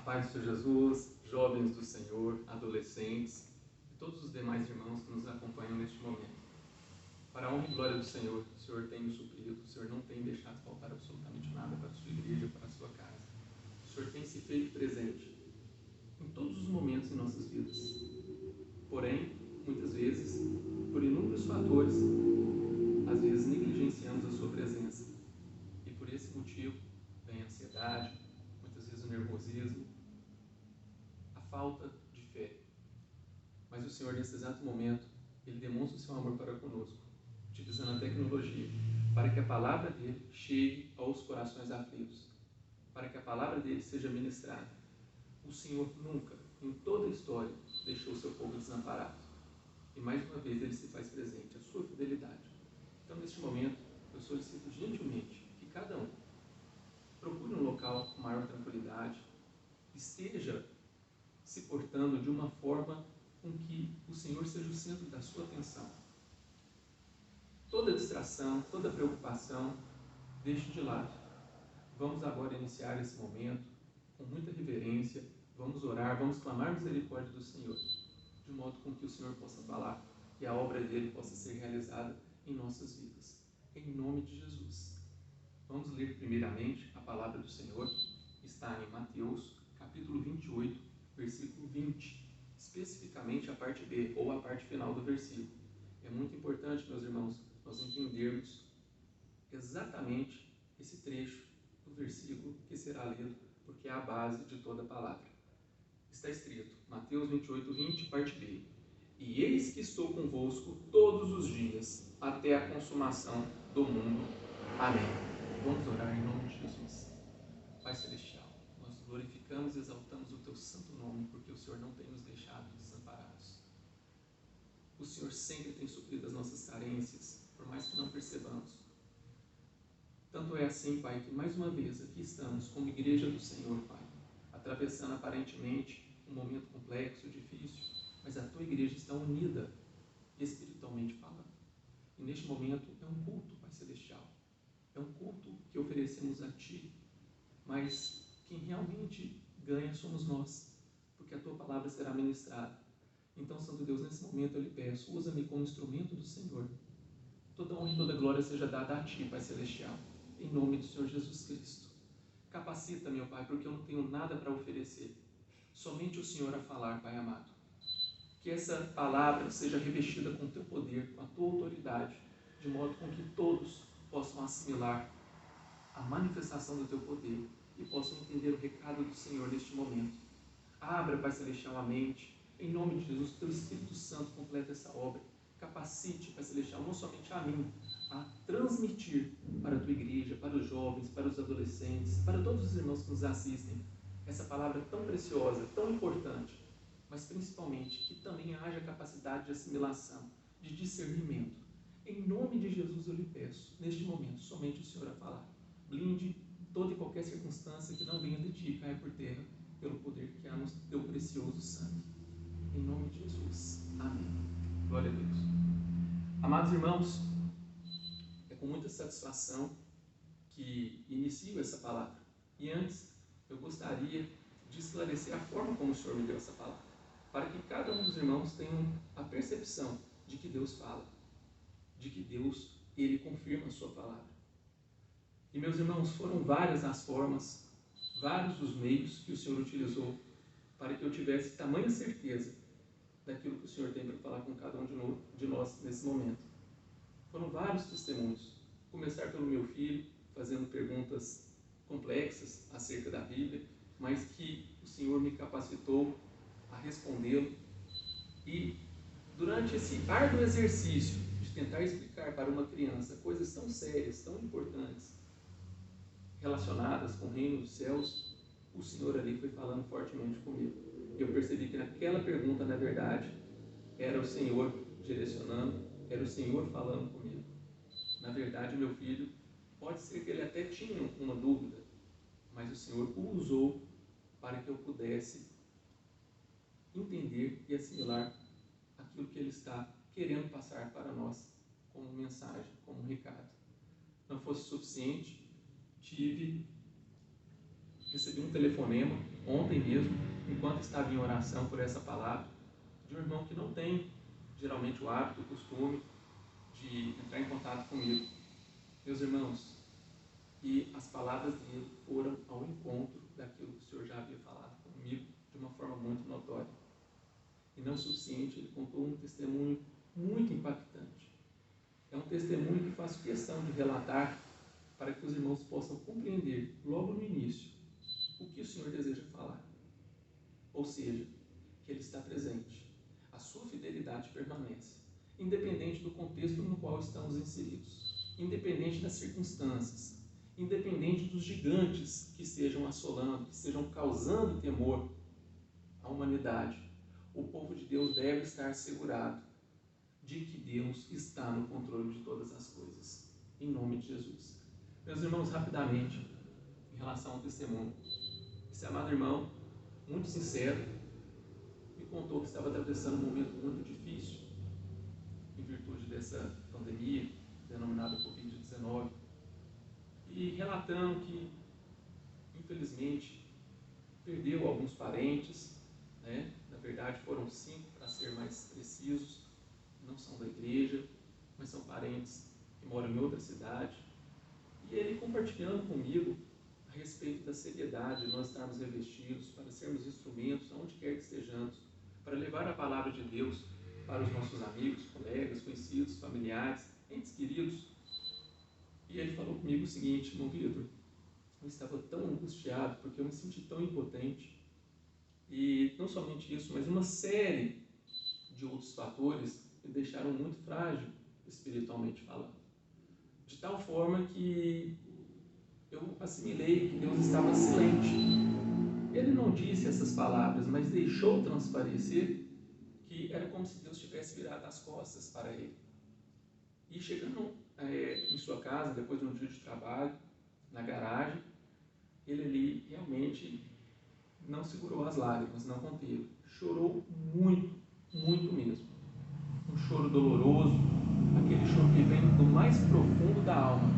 paz do Senhor Jesus, jovens do Senhor, adolescentes e todos os demais irmãos que nos acompanham neste momento. Para a honra e glória do Senhor, o Senhor tem nos suprido, o Senhor não tem deixado faltar absolutamente nada para a sua igreja, para a sua casa. O Senhor tem se feito presente em todos os momentos em nossas vidas. Porém, muitas vezes, por inúmeros fatores, às vezes negligenciamos a sua presença. E por esse motivo, vem a ansiedade, muitas vezes o nervosismo, a falta de fé. Mas o Senhor, nesse exato momento, Ele demonstra o seu amor para conosco, utilizando a tecnologia, para que a palavra dEle chegue aos corações aflitos, para que a palavra dEle seja ministrada. O Senhor nunca, em toda a história, deixou o seu povo desamparado. E mais uma vez Ele se faz presente, a sua fidelidade. Então, neste momento, eu solicito gentilmente que cada um procure um local com maior tranquilidade, esteja se portando de uma forma com que o Senhor seja o centro da sua atenção. Toda distração, toda preocupação, deixe de lado. Vamos agora iniciar esse momento com muita reverência, vamos orar, vamos clamar misericórdia do Senhor, de modo com que o Senhor possa falar e a obra dele possa ser realizada em nossas vidas. Em nome de Jesus. Vamos ler primeiramente a palavra do Senhor, está em Mateus, capítulo 28, versículo 20, especificamente a parte B, ou a parte final do versículo. É muito importante, meus irmãos, nós entendermos exatamente esse trecho do versículo que será lido, porque é a base de toda a palavra. Está escrito, Mateus 28, 20, parte B. E eis que estou convosco todos os dias, até a consumação do mundo. Amém. Vamos orar em nome de Jesus. Pai Celestial, nós glorificamos e exaltamos o Teu santo nome, porque o Senhor não tem nos deixado desamparados. O Senhor sempre tem suprido as nossas carências, por mais que não percebamos. Tanto é assim, Pai, que mais uma vez aqui estamos como igreja do Senhor, Pai, atravessando aparentemente um momento complexo, difícil, mas a Tua igreja está unida, espiritualmente falando. E neste momento é um culto, Pai Celestial. É um culto que oferecemos a Ti, mas quem realmente ganha somos nós, porque a Tua palavra será ministrada. Então, Santo Deus, nesse momento eu lhe peço, usa-me como instrumento do Senhor. Toda honra e toda glória seja dada a Ti, Pai Celestial, em nome do Senhor Jesus Cristo. Capacita, meu Pai, porque eu não tenho nada para oferecer, somente o Senhor a falar, Pai amado. Que essa palavra seja revestida com o Teu poder, com a Tua autoridade, de modo com que todos possam assimilar a manifestação do Teu poder e possam entender o recado do Senhor neste momento. Abra, Pai Celestial, a mente. Em nome de Jesus, Teu Espírito Santo completa essa obra. Capacite, Pai Celestial, não somente a mim, a transmitir para a Tua igreja, para os jovens, para os adolescentes, para todos os irmãos que nos assistem, essa palavra tão preciosa, tão importante, mas principalmente que também haja capacidade de assimilação, de discernimento. Em nome de Jesus eu lhe peço, neste momento, somente o Senhor a falar. Blinde toda e qualquer circunstância que não venha de Ti e caia por terra, pelo poder que há no Teu precioso sangue. Em nome de Jesus. Amém. Glória a Deus. Amados irmãos, é com muita satisfação que inicio essa palavra. E antes, eu gostaria de esclarecer a forma como o Senhor me deu essa palavra, para que cada um dos irmãos tenha a percepção de que Deus fala, de que Deus, Ele confirma a sua palavra. E, meus irmãos, foram várias as formas, vários os meios que o Senhor utilizou para que eu tivesse tamanha certeza daquilo que o Senhor tem para falar com cada um de nós nesse momento. Foram vários testemunhos. Começar pelo meu filho, fazendo perguntas complexas acerca da Bíblia, mas que o Senhor me capacitou a respondê-lo. E durante esse árduo exercício de tentar explicar para uma criança coisas tão sérias, tão importantes, relacionadas com o reino dos céus, o Senhor ali foi falando fortemente comigo. Eu percebi que naquela pergunta, na verdade, era o Senhor direcionando, era o Senhor falando comigo. Na verdade, meu filho, pode ser que ele até tinha uma dúvida, mas o Senhor o usou para que eu pudesse entender e assimilar aquilo que Ele está querendo passar para nós como mensagem, como recado. Não fosse suficiente, recebi um telefonema ontem mesmo, enquanto estava em oração por essa palavra, de um irmão que não tem geralmente o hábito, o costume de entrar em contato comigo. Meus irmãos, e as palavras dele foram ao encontro daquilo que o Senhor já havia falado comigo de uma forma muito notória. E não o suficiente, ele contou um testemunho muito impactante. É um testemunho que faço questão de relatar para que os irmãos possam compreender, logo no início, o que o Senhor deseja falar. Ou seja, que Ele está presente. A sua fidelidade permanece, independente do contexto no qual estamos inseridos, independente das circunstâncias, independente dos gigantes que estejam assolando, que estejam causando temor à humanidade. O povo de Deus deve estar segurado de que Deus está no controle de todas as coisas. Em nome de Jesus. Meus irmãos, rapidamente, em relação ao testemunho. Esse amado irmão, muito sincero, me contou que estava atravessando um momento muito difícil, em virtude dessa pandemia, denominada Covid-19, e relatando que, infelizmente, perdeu alguns parentes, né? Na verdade foram 5, para ser mais precisos, não são da igreja, mas são parentes que moram em outra cidade. E ele compartilhando comigo a respeito da seriedade de nós estarmos revestidos para sermos instrumentos, aonde quer que estejamos, para levar a palavra de Deus para os nossos amigos, colegas, conhecidos, familiares, entes queridos. E ele falou comigo o seguinte: irmão Vitor, eu estava tão angustiado porque eu me senti tão impotente. E não somente isso, mas uma série de outros fatores me deixaram muito frágil, espiritualmente falando. De tal forma que eu assimilei que Deus estava silente. Ele não disse essas palavras, mas deixou transparecer que era como se Deus tivesse virado as costas para ele. E chegando em sua casa, depois de um dia de trabalho, na garagem, ele ali realmente não segurou as lágrimas, não conteve. Chorou muito, muito mesmo. Um choro doloroso, aquele choro que vem do mais profundo da alma.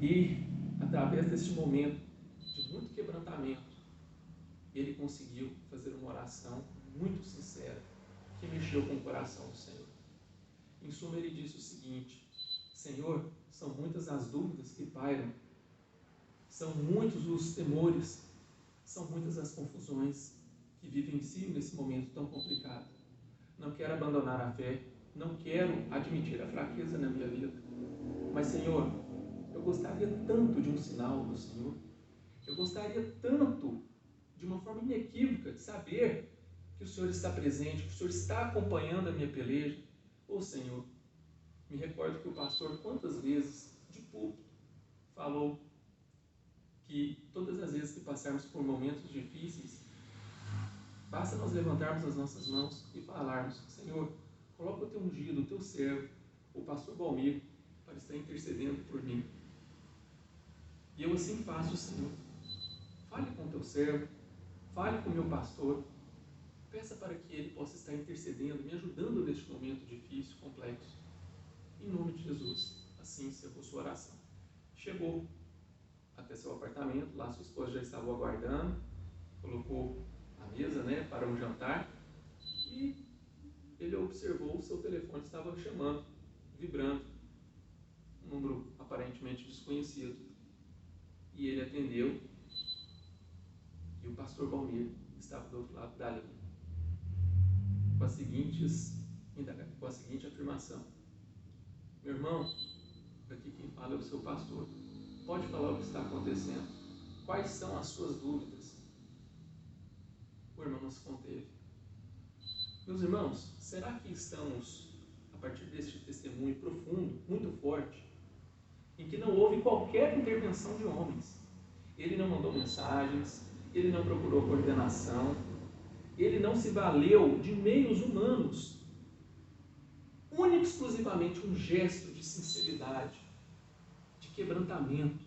E, através desse momento de muito quebrantamento, ele conseguiu fazer uma oração muito sincera, que mexeu com o coração do Senhor. Em suma, ele disse o seguinte: Senhor, são muitas as dúvidas que pairam, são muitos os temores, são muitas as confusões que vivencio nesse momento tão complicado. Não quero abandonar a fé, não quero admitir a fraqueza na minha vida. Mas, Senhor, eu gostaria tanto de um sinal do Senhor. Eu gostaria tanto, de uma forma inequívoca, de saber que o Senhor está presente, que o Senhor está acompanhando a minha peleja. Ô Senhor, me recordo que o pastor, quantas vezes, de púlpito, falou que todas as vezes que passarmos por momentos difíceis, basta nós levantarmos as nossas mãos e falarmos: Senhor, coloca o teu ungido, o teu servo, o pastor Balmir, para estar intercedendo por mim. E eu assim faço, Senhor. Fale com o teu servo, fale com o meu pastor, peça para que ele possa estar intercedendo, me ajudando neste momento difícil, complexo. Em nome de Jesus, assim encerrou sua oração. Chegou até seu apartamento, lá sua esposa já estava aguardando, colocou a mesa, para um jantar, e ele observou o seu telefone estava chamando, vibrando, um número aparentemente desconhecido. E ele atendeu, e o pastor Balmir estava do outro lado da linha, com a seguinte afirmação: meu irmão, aqui quem fala é o seu pastor. Pode falar o que está acontecendo. Quais são as suas dúvidas? O irmão não se conteve. Meus irmãos, será que estamos, a partir deste testemunho profundo, muito forte, em que não houve qualquer intervenção de homens? Ele não mandou mensagens, ele não procurou coordenação, ele não se valeu de meios humanos. Único e exclusivamente um gesto de sinceridade, de quebrantamento.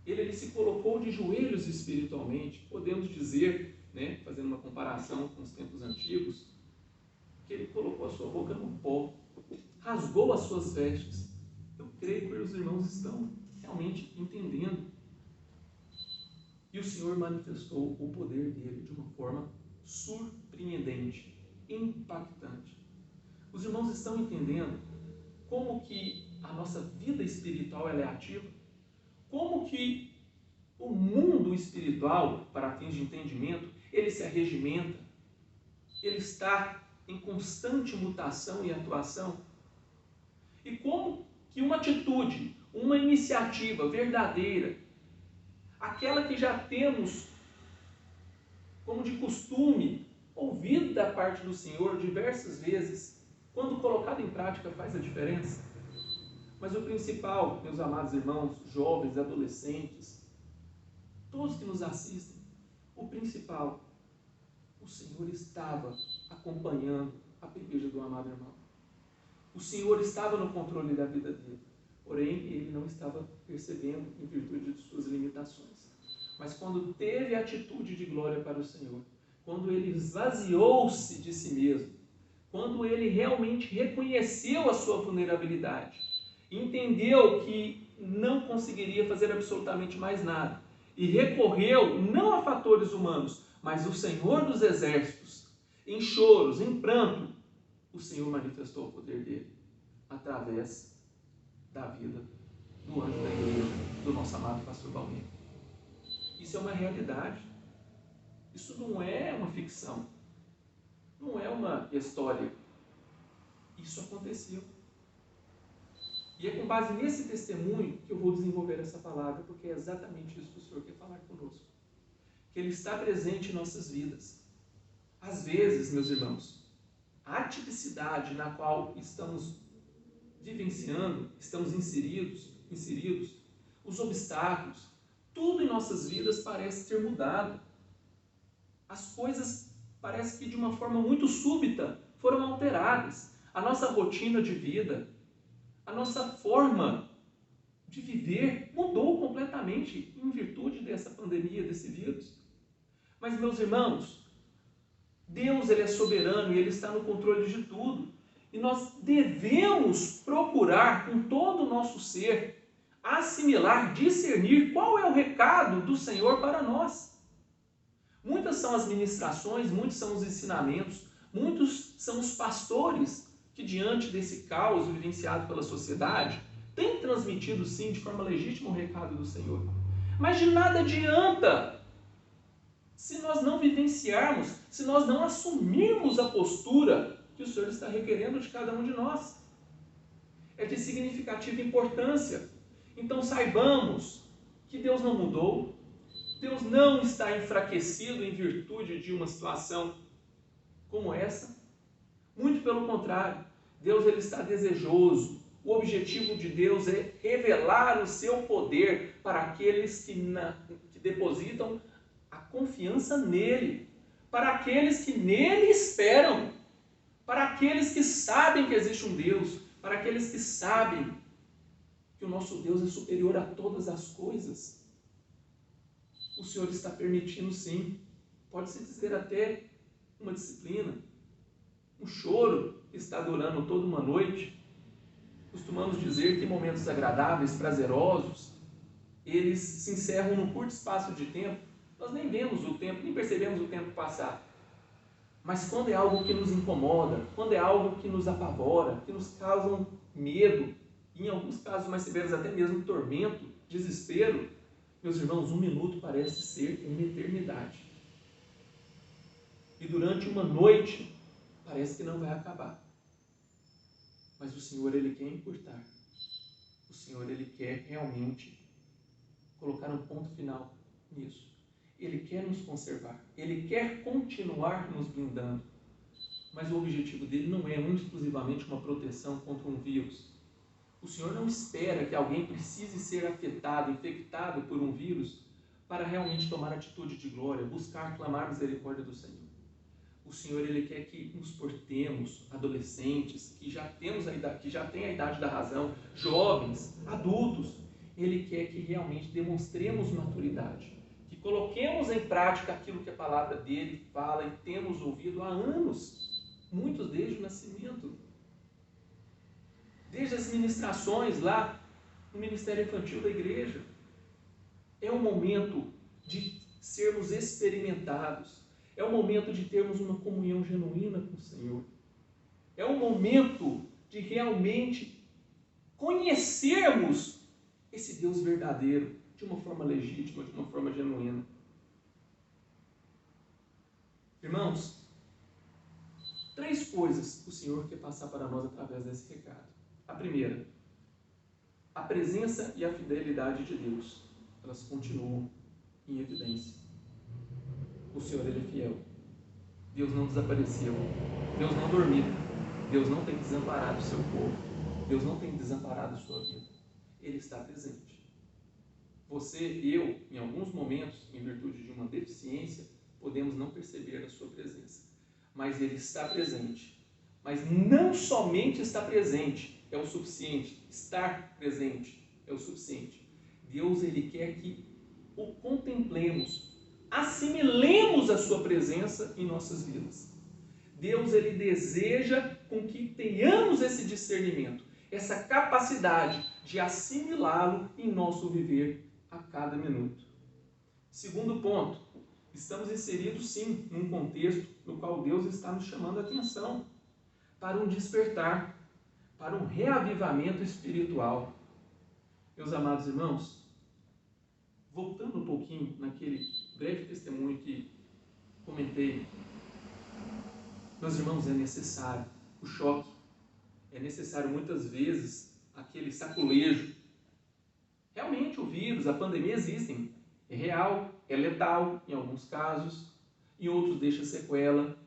Ele se colocou de joelhos espiritualmente, podemos dizer, fazendo uma comparação com os tempos antigos, que ele colocou a sua boca no pó, rasgou as suas vestes. Eu creio que os irmãos estão realmente entendendo. E o Senhor manifestou o poder dele de uma forma surpreendente, impactante. Os irmãos estão entendendo como que a nossa vida espiritual ela é ativa? Como que o mundo espiritual, para fins de entendimento, ele se arregimenta? Ele está em constante mutação e atuação? E como que uma atitude, uma iniciativa verdadeira, aquela que já temos como de costume, ouvido da parte do Senhor diversas vezes, quando colocado em prática faz a diferença? Mas o principal, meus amados irmãos, jovens, adolescentes, todos que nos assistem, o principal, o Senhor estava acompanhando a peleja do amado irmão. O Senhor estava no controle da vida dele, porém ele não estava percebendo em virtude de suas limitações. Mas quando teve atitude de glória para o Senhor, quando ele esvaziou-se de si mesmo, quando ele realmente reconheceu a sua vulnerabilidade, entendeu que não conseguiria fazer absolutamente mais nada, e recorreu não a fatores humanos, mas o Senhor dos exércitos, em choros, em pranto, o Senhor manifestou o poder dele, através da vida do anjo da igreja, do nosso amado pastor Valmir. Isso é uma realidade. Isso não é uma ficção. Não é uma história. Isso aconteceu. E é com base nesse testemunho que eu vou desenvolver essa palavra, porque é exatamente isso que o Senhor quer falar conosco. Que Ele está presente em nossas vidas. Às vezes, meus irmãos, a atipicidade na qual estamos vivenciando, estamos inseridos, os obstáculos, tudo em nossas vidas parece ter mudado. As coisas parece que de uma forma muito súbita foram alteradas. A nossa rotina de vida, a nossa forma de viver mudou completamente em virtude dessa pandemia, desse vírus. Mas, meus irmãos, Deus ele é soberano e Ele está no controle de tudo. E nós devemos procurar com todo o nosso ser assimilar, discernir qual é o recado do Senhor para nós. Muitas são as ministrações, muitos são os ensinamentos, muitos são os pastores que diante desse caos vivenciado pela sociedade têm transmitido sim de forma legítima o recado do Senhor. Mas de nada adianta se nós não vivenciarmos, se nós não assumirmos a postura que o Senhor está requerendo de cada um de nós. É de significativa importância. Então saibamos que Deus não mudou, Deus não está enfraquecido em virtude de uma situação como essa. Muito pelo contrário, Deus ele está desejoso. O objetivo de Deus é revelar o seu poder para aqueles que depositam a confiança nele, para aqueles que nele esperam, para aqueles que sabem que existe um Deus, para aqueles que sabem que o nosso Deus é superior a todas as coisas. O Senhor está permitindo sim, pode-se dizer até uma disciplina, um choro que está durando toda uma noite. Costumamos dizer que momentos agradáveis, prazerosos, eles se encerram num curto espaço de tempo. Nós nem vemos o tempo, nem percebemos o tempo passar. Mas quando é algo que nos incomoda, quando é algo que nos apavora, que nos causa medo, em alguns casos mais severos até mesmo tormento, desespero, meus irmãos, 1 minuto parece ser uma eternidade. E durante uma noite, parece que não vai acabar. Mas o Senhor, Ele quer encurtar. O Senhor, Ele quer realmente colocar um ponto final nisso. Ele quer nos conservar. Ele quer continuar nos blindando. Mas o objetivo dele não é exclusivamente uma proteção contra um vírus. O Senhor não espera que alguém precise ser afetado, infectado por um vírus para realmente tomar atitude de glória, buscar, clamar misericórdia do Senhor. O Senhor ele quer que nos portemos, adolescentes, que já têm a idade da razão, jovens, adultos. Ele quer que realmente demonstremos maturidade, que coloquemos em prática aquilo que a palavra dele fala e temos ouvido há anos, muitos desde o nascimento. Desde as ministrações lá no Ministério Infantil da Igreja. É um momento de sermos experimentados. É o momento de termos uma comunhão genuína com o Senhor. É o momento de realmente conhecermos esse Deus verdadeiro de uma forma legítima, de uma forma genuína. Irmãos, 3 coisas o Senhor quer passar para nós através desse recado. A primeira, a presença e a fidelidade de Deus, elas continuam em evidência. O Senhor, Ele é fiel. Deus não desapareceu. Deus não dormita. Deus não tem desamparado o seu povo. Deus não tem desamparado a sua vida. Ele está presente. Você e eu, em alguns momentos, em virtude de uma deficiência, podemos não perceber a sua presença. Mas Ele está presente. Mas não somente está presente é o suficiente. Estar presente é o suficiente. Deus, Ele quer que o contemplemos, assimilemos a sua presença em nossas vidas. Deus, Ele deseja com que tenhamos esse discernimento, essa capacidade de assimilá-lo em nosso viver a cada minuto. Segundo ponto, estamos inseridos sim num contexto no qual Deus está nos chamando a atenção para um despertar, para um reavivamento espiritual. Meus amados irmãos, voltando um pouquinho naquele breve testemunho que comentei, meus irmãos, é necessário o choque, é necessário muitas vezes aquele saculejo. Realmente o vírus, a pandemia existem, é real, é letal em alguns casos, em outros deixa sequela.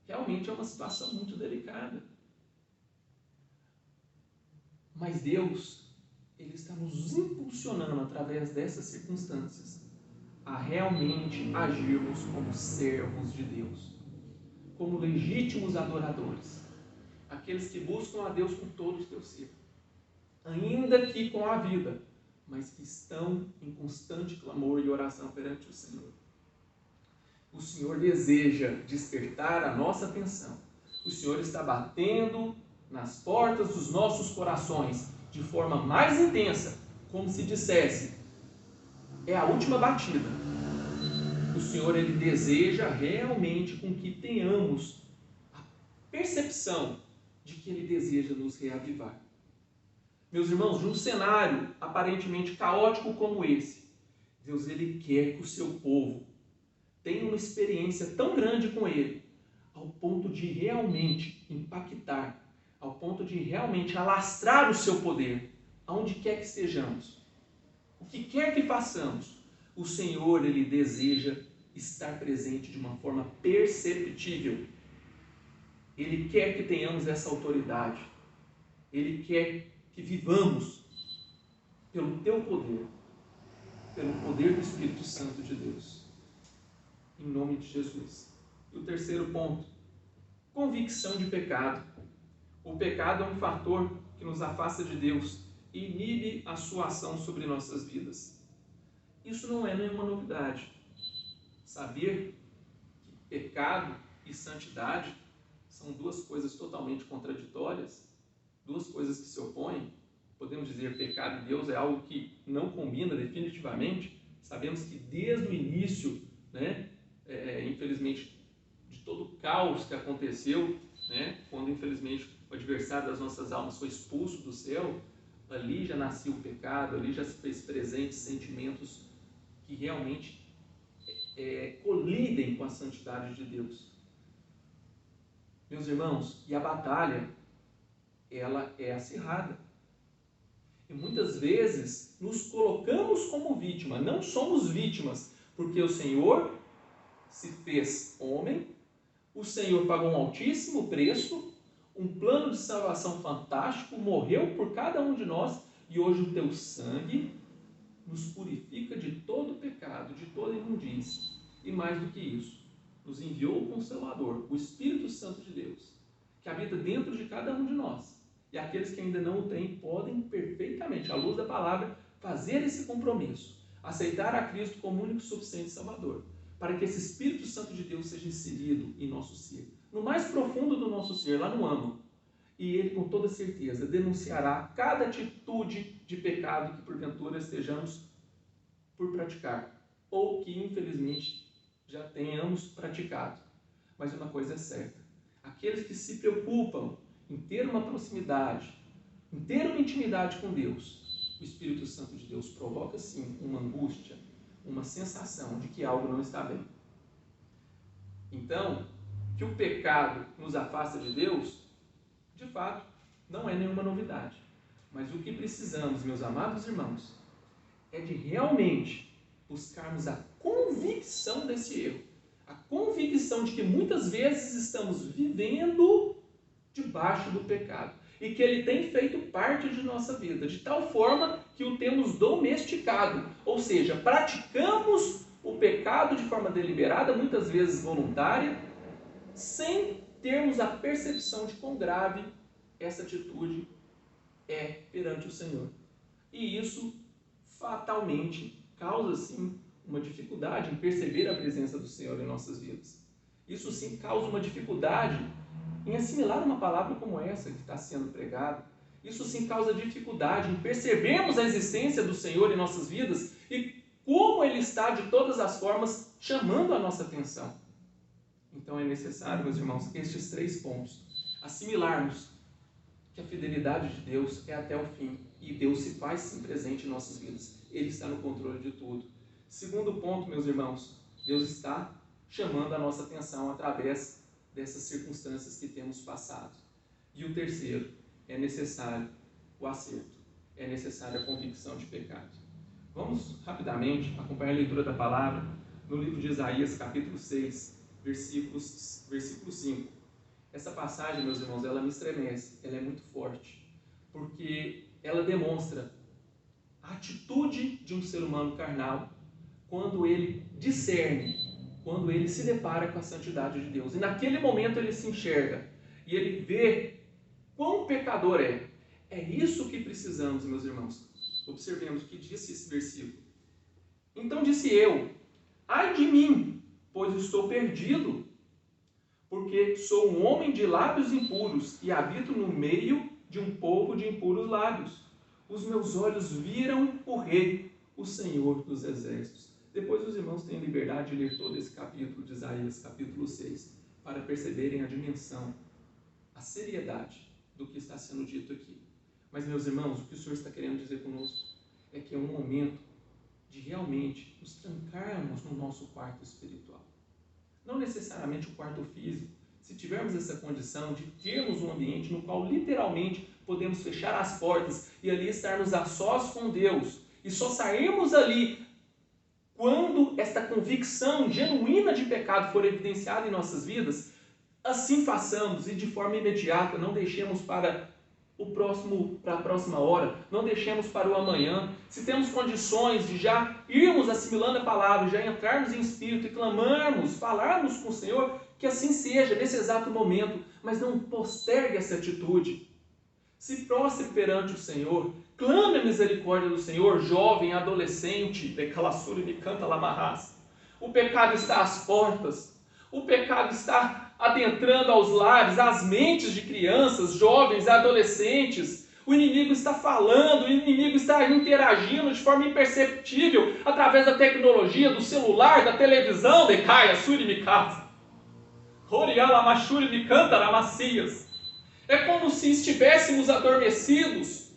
Realmente é uma situação muito delicada. Mas Deus, Ele está nos impulsionando através dessas circunstâncias a realmente agirmos como servos de Deus, como legítimos adoradores, aqueles que buscam a Deus com todo o seu ser, ainda que com a vida, mas que estão em constante clamor e oração perante o Senhor. O Senhor deseja despertar a nossa atenção. O Senhor está batendo nas portas dos nossos corações de forma mais intensa, como se dissesse, é a última batida. O Senhor, Ele deseja realmente com que tenhamos a percepção de que Ele deseja nos reavivar. Meus irmãos, num cenário aparentemente caótico como esse, Deus, Ele quer que o seu povo tenha uma experiência tão grande com Ele, ao ponto de realmente impactar, ao ponto de realmente alastrar o seu poder, aonde quer que estejamos. O que quer que façamos, o Senhor, Ele deseja estar presente de uma forma perceptível. Ele quer que tenhamos essa autoridade. Ele quer que vivamos pelo teu poder, pelo poder do Espírito Santo de Deus. Em nome de Jesus. E o terceiro ponto, convicção de pecado. O pecado é um fator que nos afasta de Deus e inibe a sua ação sobre nossas vidas. Isso não é nenhuma novidade. Saber que pecado e santidade são 2 coisas totalmente contraditórias, 2 coisas que se opõem. Podemos dizer que pecado e Deus é algo que não combina definitivamente. Sabemos que desde o início, infelizmente, de todo o caos que aconteceu, quando infelizmente o adversário das nossas almas foi expulso do céu, ali já nasceu o pecado, ali já se fez presente sentimentos que realmente colidem com a santidade de Deus. Meus irmãos, e a batalha, ela é acirrada. E muitas vezes nos colocamos como vítima, não somos vítimas, porque o Senhor se fez homem, o Senhor pagou um altíssimo preço, um plano de salvação fantástico, morreu por cada um de nós, e hoje o teu sangue nos purifica de todo pecado, de toda imundície. E mais do que isso, nos enviou o Consolador, o Espírito Santo de Deus, que habita dentro de cada um de nós. E aqueles que ainda não o têm podem perfeitamente, à luz da palavra, fazer esse compromisso, aceitar a Cristo como único e suficiente Salvador, para que esse Espírito Santo de Deus seja inserido em nosso ser, no mais profundo do nosso ser, lá no âmago. E Ele, com toda certeza, denunciará cada atitude de pecado que porventura estejamos por praticar. ou que infelizmente já tenhamos praticado. Mas uma coisa é certa: aqueles que se preocupam em ter uma proximidade, em ter uma intimidade com Deus, o Espírito Santo de Deus provoca sim uma angústia, uma sensação de que algo não está bem. Então, que o pecado nos afasta de Deus, de fato, não é nenhuma novidade. Mas o que precisamos, meus amados irmãos, é de realmente buscarmos a convicção desse erro. A convicção de que muitas vezes estamos vivendo debaixo do pecado. E que ele tem feito parte de nossa vida, de tal forma que o temos domesticado. Ou seja, praticamos o pecado de forma deliberada, muitas vezes voluntária, sem termos a percepção de quão grave essa atitude é perante o Senhor. E isso fatalmente causa, sim, uma dificuldade em perceber a presença do Senhor em nossas vidas. Isso, sim, causa uma dificuldade em assimilar uma palavra como essa que está sendo pregada. Isso, sim, causa dificuldade em percebermos a existência do Senhor em nossas vidas e como Ele está, de todas as formas, chamando a nossa atenção. Então é necessário, meus irmãos, estes 3 pontos. Assimilarmos que a fidelidade de Deus é até o fim e Deus se faz sim presente em nossas vidas. Ele está no controle de tudo. Segundo ponto, meus irmãos, Deus está chamando a nossa atenção através dessas circunstâncias que temos passado. E o terceiro, é necessário o acerto, é necessária a convicção de pecado. Vamos rapidamente acompanhar a leitura da palavra no livro de Isaías, capítulo 6, versículo 5. Essa passagem, meus irmãos, ela me estremece, ela é muito forte, porque ela demonstra a atitude de um ser humano carnal quando ele discerne, quando ele se depara com a santidade de Deus. E naquele momento ele se enxerga e ele vê quão pecador é. É isso que precisamos, meus irmãos. Observemos o que disse esse versículo. Então disse eu: ai de mim, pois estou perdido, porque sou um homem de lábios impuros e habito no meio de um povo de impuros lábios. Os meus olhos viram o Rei, o Senhor dos Exércitos. Depois os irmãos têm liberdade de ler todo esse capítulo de Isaías, capítulo 6, para perceberem a dimensão, a seriedade do que está sendo dito aqui. Mas, meus irmãos, o que o Senhor está querendo dizer conosco é que é um momento de realmente nos trancarmos no nosso quarto espiritual. Não necessariamente o quarto físico. Se tivermos essa condição de termos um ambiente no qual literalmente podemos fechar as portas e ali estarmos a sós com Deus e só sairmos ali quando esta convicção genuína de pecado for evidenciada em nossas vidas, assim façamos e de forma imediata, não deixemos para a próxima hora, não deixemos para o amanhã. Se temos condições de já irmos assimilando a palavra, já entrarmos em espírito e clamarmos, falarmos com o Senhor, que assim seja nesse exato momento, mas não postergue essa atitude. Se prostre perante o Senhor, clame a misericórdia do Senhor, jovem, adolescente, decalassuri me canta lamarras. O pecado está às portas, o pecado está adentrando aos lares, às mentes de crianças, jovens, adolescentes. O inimigo está falando, o inimigo está interagindo de forma imperceptível através da tecnologia, do celular, da televisão, de caia, suri me casa. Oriala machuri me canta ramacias. É como se estivéssemos adormecidos.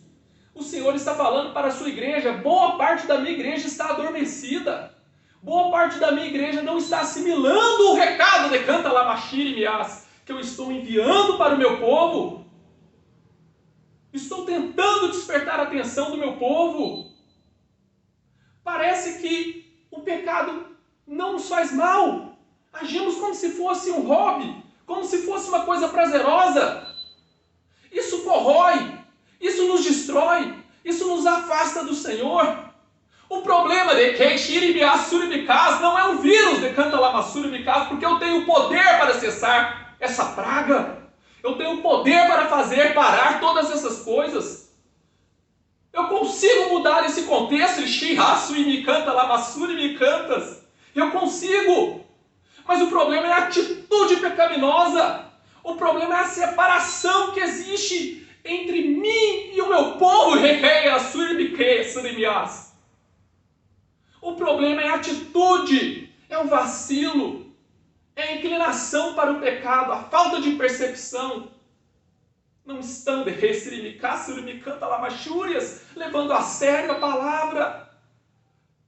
O Senhor está falando para a sua igreja: boa parte da minha igreja está adormecida. Boa parte da minha igreja não está assimilando o recado de canta lamachiri mias, que eu estou enviando para o meu povo. Estou tentando despertar a atenção do meu povo. Parece que o pecado não nos faz mal. Agimos como se fosse um hobby, como se fosse uma coisa prazerosa. Isso corrói, isso nos destrói, isso nos afasta do Senhor. O problema de Keishirimiasurimikas não é um vírus de Cantalamasurimikas, porque eu tenho poder para cessar essa praga. Eu tenho poder para fazer parar todas essas coisas. Eu consigo mudar esse contexto. Eu consigo. Mas o problema é a atitude pecaminosa. O problema é a separação que existe entre mim e o meu povo. O problema é a atitude, é o vacilo, é a inclinação para o pecado, a falta de percepção. Não estão levando a sério a palavra.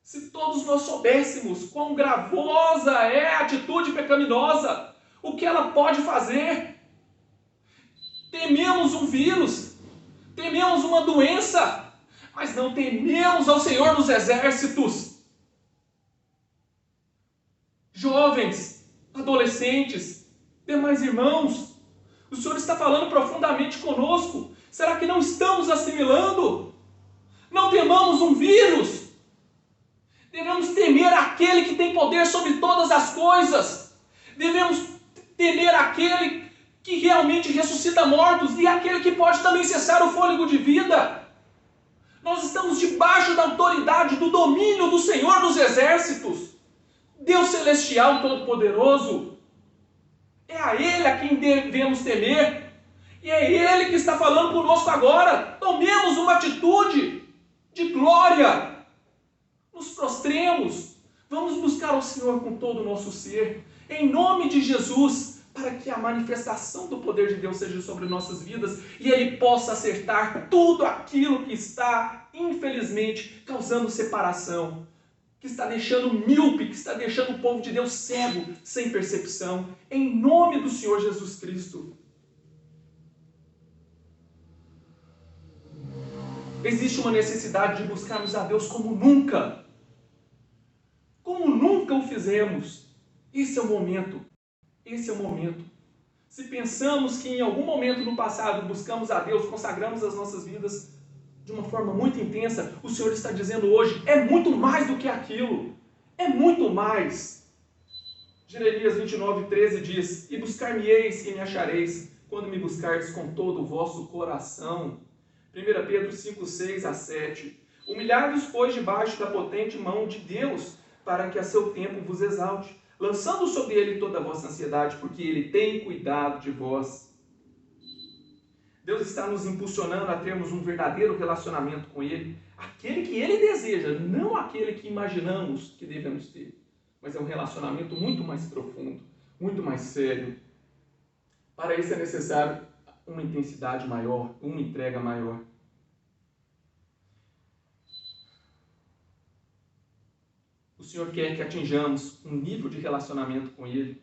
Se todos nós soubéssemos quão gravosa é a atitude pecaminosa, o que ela pode fazer? Tememos um vírus, tememos uma doença, mas não tememos ao Senhor dos Exércitos. Jovens, adolescentes, demais irmãos, o Senhor está falando profundamente conosco. Será que não estamos assimilando? Não temamos um vírus. Devemos temer aquele que tem poder sobre todas as coisas. Devemos temer aquele que realmente ressuscita mortos e aquele que pode também cessar o fôlego de vida. Nós estamos debaixo da autoridade, do domínio do Senhor dos Exércitos, Deus celestial todo-poderoso. É a Ele a quem devemos temer. E é Ele que está falando conosco agora. Tomemos uma atitude de glória. Nos prostremos. Vamos buscar o Senhor com todo o nosso ser. Em nome de Jesus, para que a manifestação do poder de Deus seja sobre nossas vidas e Ele possa acertar tudo aquilo que está, infelizmente, causando separação, que está deixando míope, que está deixando o povo de Deus cego, sem percepção. Em nome do Senhor Jesus Cristo. Existe uma necessidade de buscarmos a Deus como nunca o fizemos. Esse é o momento. Esse é o momento. Se pensamos que em algum momento no passado buscamos a Deus, consagramos as nossas vidas de uma forma muito intensa, o Senhor está dizendo hoje, é muito mais do que aquilo. É muito mais. Jeremias 29:13 diz: E buscar-me-eis e me achareis, quando me buscardes com todo o vosso coração. 1 Pedro 5:6-7. Humilhai-vos, pois, debaixo da potente mão de Deus, para que a seu tempo vos exalte, lançando sobre ele toda a vossa ansiedade, porque ele tem cuidado de vós. Deus está nos impulsionando a termos um verdadeiro relacionamento com Ele, aquele que Ele deseja, não aquele que imaginamos que devemos ter, mas é um relacionamento muito mais profundo, muito mais sério. Para isso é necessário uma intensidade maior, uma entrega maior. O Senhor quer que atinjamos um nível de relacionamento com Ele,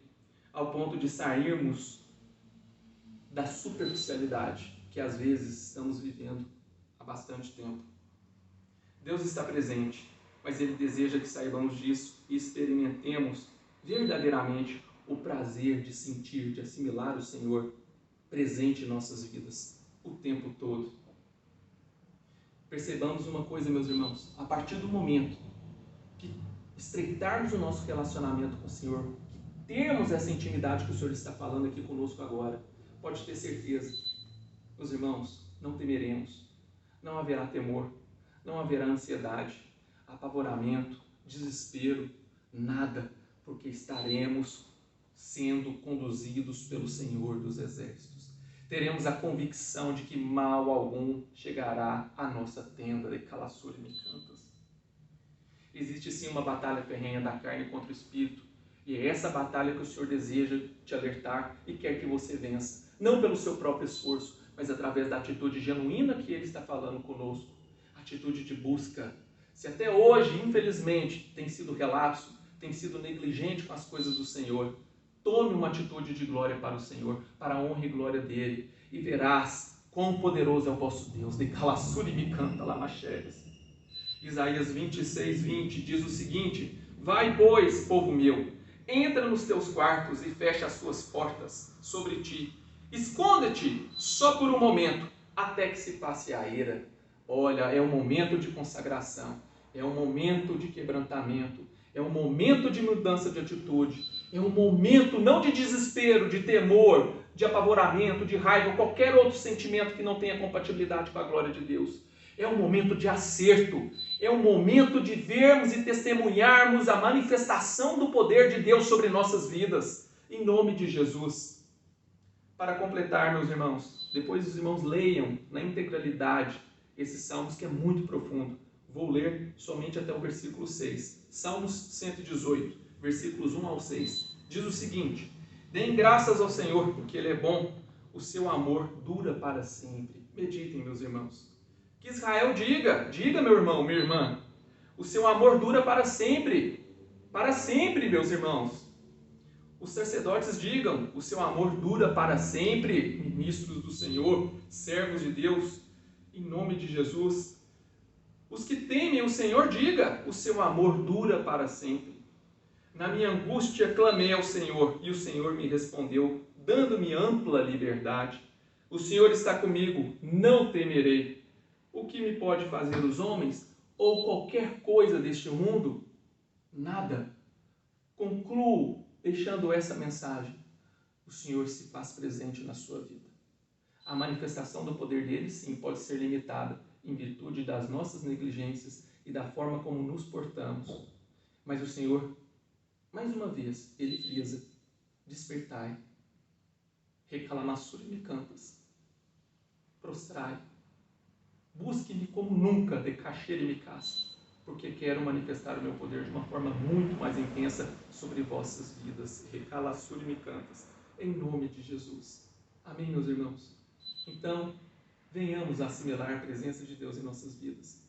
ao ponto de sairmos da superficialidade que às vezes estamos vivendo há bastante tempo. Deus está presente, mas Ele deseja que saibamos disso e experimentemos verdadeiramente o prazer de sentir, de assimilar o Senhor presente em nossas vidas o tempo todo. Percebamos uma coisa, meus irmãos, a partir do momento que estreitarmos o nosso relacionamento com o Senhor, que termos essa intimidade que o Senhor está falando aqui conosco agora, pode ter certeza, meus irmãos, não temeremos, não haverá temor, não haverá ansiedade, apavoramento, desespero, nada, porque estaremos sendo conduzidos pelo Senhor dos Exércitos. Teremos a convicção de que mal algum chegará à nossa tenda de calaçura e micantas. Existe sim uma batalha ferrenha da carne contra o Espírito, e é essa batalha que o Senhor deseja te alertar e quer que você vença. Não pelo seu próprio esforço, mas através da atitude genuína que Ele está falando conosco. Atitude de busca. Se até hoje, infelizmente, tem sido relapso, tem sido negligente com as coisas do Senhor, tome uma atitude de glória para o Senhor, para a honra e glória dEle, e verás quão poderoso é o vosso Deus. De calaçura e me canta lá macheres. Isaías 26:20 diz o seguinte: Vai, pois, povo meu, entra nos teus quartos e fecha as tuas portas sobre ti. Esconde-te só por um momento, até que se passe a ira. Olha, é um momento de consagração, é um momento de quebrantamento, é um momento de mudança de atitude, é um momento não de desespero, de temor, de apavoramento, de raiva, qualquer outro sentimento que não tenha compatibilidade com a glória de Deus. É um momento de acerto, é um momento de vermos e testemunharmos a manifestação do poder de Deus sobre nossas vidas, em nome de Jesus. Para completar, meus irmãos, depois os irmãos leiam na integralidade esses salmos, que é muito profundo. Vou ler somente até o versículo 6. Salmos 118, versículos 1 ao 6. Diz o seguinte: deem graças ao Senhor, porque Ele é bom, o seu amor dura para sempre. Meditem, meus irmãos. Que Israel diga, meu irmão, minha irmã, o seu amor dura para sempre. Para sempre, meus irmãos. Os sacerdotes digam, o seu amor dura para sempre. Ministros do Senhor, servos de Deus, em nome de Jesus. Os que temem o Senhor, diga, o seu amor dura para sempre. Na minha angústia clamei ao Senhor, e o Senhor me respondeu, dando-me ampla liberdade. O Senhor está comigo, não temerei. O que me pode fazer os homens, ou qualquer coisa deste mundo? Nada. Concluo deixando essa mensagem. O Senhor se faz presente na sua vida. A manifestação do poder dele, sim, pode ser limitada em virtude das nossas negligências e da forma como nos portamos. Mas o Senhor, mais uma vez, ele frisa: despertai, reclamassuri me cantas, prostrai, busque-me como nunca, decacheri me casa, porque quero manifestar o meu poder de uma forma muito mais intensa sobre vossas vidas. Recalassuri me cantas, em nome de Jesus. Amém, meus irmãos? Então, venhamos a assimilar a presença de Deus em nossas vidas.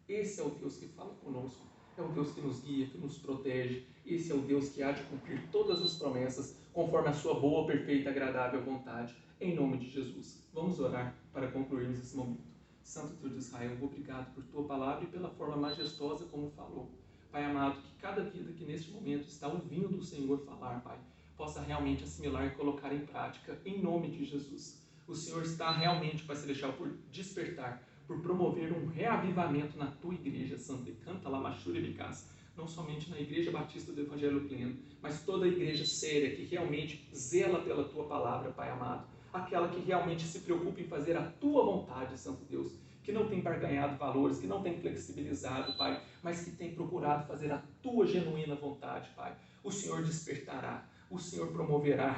Esse é o Deus que fala conosco, é o Deus que nos guia, que nos protege. Esse é o Deus que há de cumprir todas as promessas, conforme a sua boa, perfeita e agradável vontade, em nome de Jesus. Vamos orar para concluirmos esse momento. Santo Deus de Israel, obrigado por tua palavra e pela forma majestosa como falou. Pai amado, que cada vida que neste momento está ouvindo o Senhor falar, Pai, possa realmente assimilar e colocar em prática, em nome de Jesus. O Senhor está realmente, Pai Celestial, por despertar, por promover um reavivamento na tua igreja, Santa Canta Lamachuri Bicás, não somente na Igreja Batista do Evangelho Pleno, mas toda a igreja séria que realmente zela pela tua palavra, Pai amado, aquela que realmente se preocupa em fazer a tua vontade, Santo Deus, que não tem barganhado valores, que não tem flexibilizado, Pai, mas que tem procurado fazer a tua genuína vontade, Pai. O Senhor despertará, o Senhor promoverá,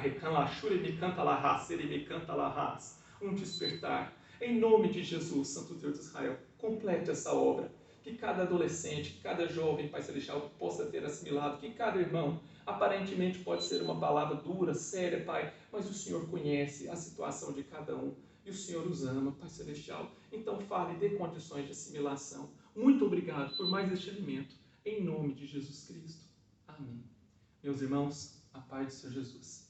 um despertar, em nome de Jesus, Santo Deus de Israel. Complete essa obra, que cada adolescente, que cada jovem, Pai Celestial, possa ter assimilado, que cada irmão, aparentemente pode ser uma palavra dura, séria, Pai, mas o Senhor conhece a situação de cada um, e o Senhor os ama, Pai Celestial. Então fale, dê condições de assimilação. Muito obrigado por mais este alimento, em nome de Jesus Cristo. Amém. Meus irmãos, a paz do Senhor Jesus.